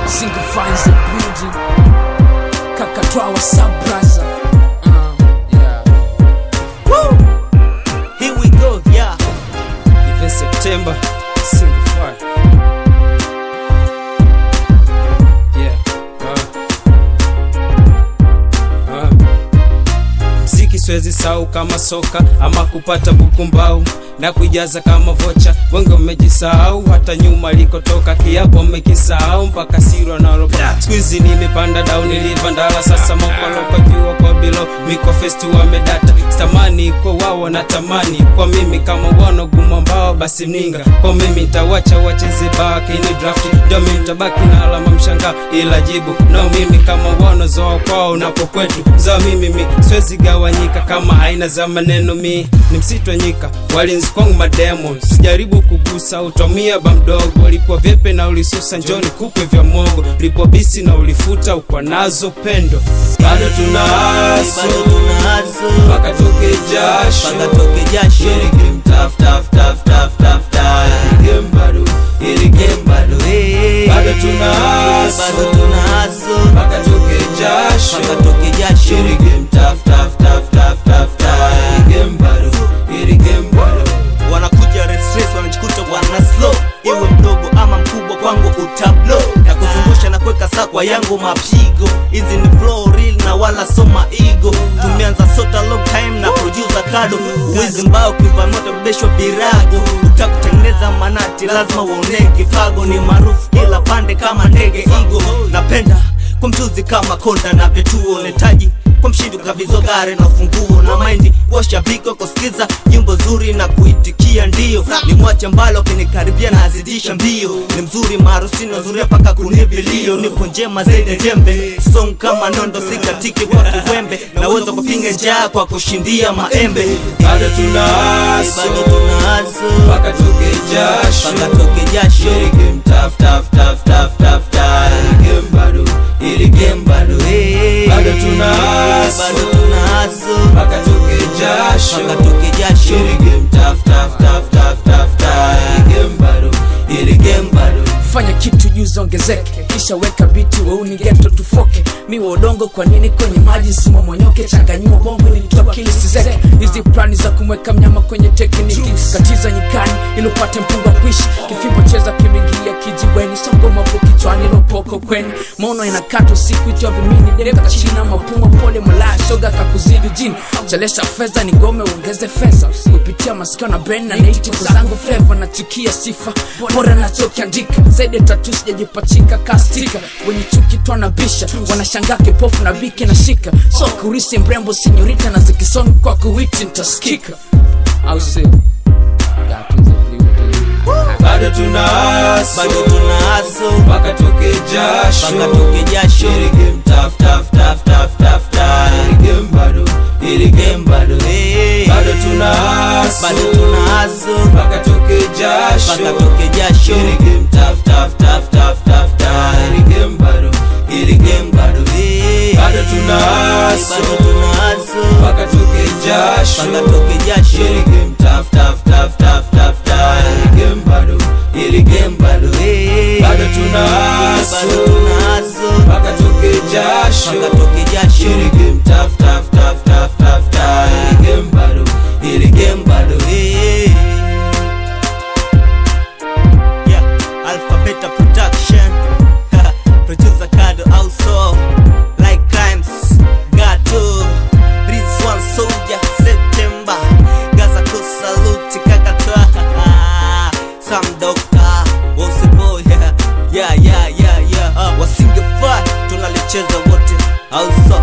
Single finds the building. Kakatwa wa sub-braza. Yeah. Woo! Here we go, yeah. Even September, single fire. Yeah. Mziki siwezi sahau kama soka ama kupata bukumbau na kuijaza kama vocha. Wengi wamejisahau hata nyuma likotoka, kiapo wamekisahau mpaka siro na robo. Squeeze nimepanda down nilivandala, sasa mokoloka jua kwa bilo. Miko festi wamedata, stamani kwa wao na tamani. Kwa mimi kama wano gumambao basi mninga. Kwa mimi nitawacha wacheze baki ni drafti. Ndio mimi nitabaki na alama mshanga ila jibu. No mimi kama wano zoa kwao na kwa kwetu. Za mimi siwezi gawanyika kama haina za maneno mi. Ni msitu wa nyika, walinzi kwangu mademons. Sijaribu kugusa utomia bamdogo. Lipo vyepe na ulisusa njoni kupe vya mongo. Lipo bisi na ulifuta ukwa nazo pendo. Bado tunahaso Paka toke jasho Ili game tough Ili game bado Bado tunahaso Paka toke jasho Ili game tough Ili game bado Ili game bado. Wanakuja restress, wanajikuta wana slow. Iwe mdogo ama mkubwa kwangu utablo. Na kuzungusha na kweka sakwa yangu mapigo. Hizi ni flow real na wala soma ego. Tumeanza sota long time na producer kado. Uwezi mbao kiva moto bebeshwa birago. Utakutengeneza manati lazima uone kifago. Ni maarufu kila pande kama ndege ego. Napenda kwa mchuzi kama konda na vituo. Netaji kwa mshindu kavizo gare na funguo. Na maindi washa biko kusikiza nyimbo zuri na kuitikia ndio. Ni mwache mbalo kinikaribia na azidisha mbio. Ni mzuri marusi na zuri paka kunivilio. Nipo njema zaidi jembe. Song kama nondo sikatiki kwa kiwembe. Na uwezo kupinga njaa kwa kushindia maembe. Bado tunahaso Paka toke jasho Ili game tough Ili game bado Ili game bado Bado tunahaso Paka toke jasho Ili game tough Ili game bado Ili game bado. Fanya kitu juzi ongezeke, kisha weka biti weuni geto tufoke. Miwa udongo kwa nini kwenye maji sumo monyoke. Changanyimo bongo ni tuwa kili sizeke. Hizi plani za kumweka mnyama kwenye tekniki. Katiza nyikani ilupate mpunga kuishi. Kifimbo cheza kimingia kijiweni. Songo mabu kichwani lopoko kweni. Mono inakato siku ito vimini. Dereka china mapunga pole malaya. Shoga kakuzidi jini. Chalesha feza ni gome uongeze feza. Kupitia masikio na brain na neti kuzangu flavor. Na chukia sifa bora na choki andika. Zaidi tatu sijajipachika kastika. Wenye chuki tuana bisha wanashangaa kipofu na biki na shika. So kurisi mrembo sinyorita na zikisonu kwa kuwiti nitaskika. Au sio? Bado tunahaso Paka toke jasho Ili game tough Ili game bado Ili game bado Bado tunahaso Paka toke jasho Ili game tough Ili game bado Ili game bado Bado tunahaso Paka toke jasho Ili game tough Ili game bado Ili game bado Bado tunahaso Paka toke jasho Ili game tough Ili game bado Ili game bado. Yeah, Alphabeta Production. Producer Kado also. Like Crimes Gato Rizwan Soldier September Gaza kusaluti kakatwa. Some doctor Wose boy. Yeah. Wasingefaa tunalicheza wote also.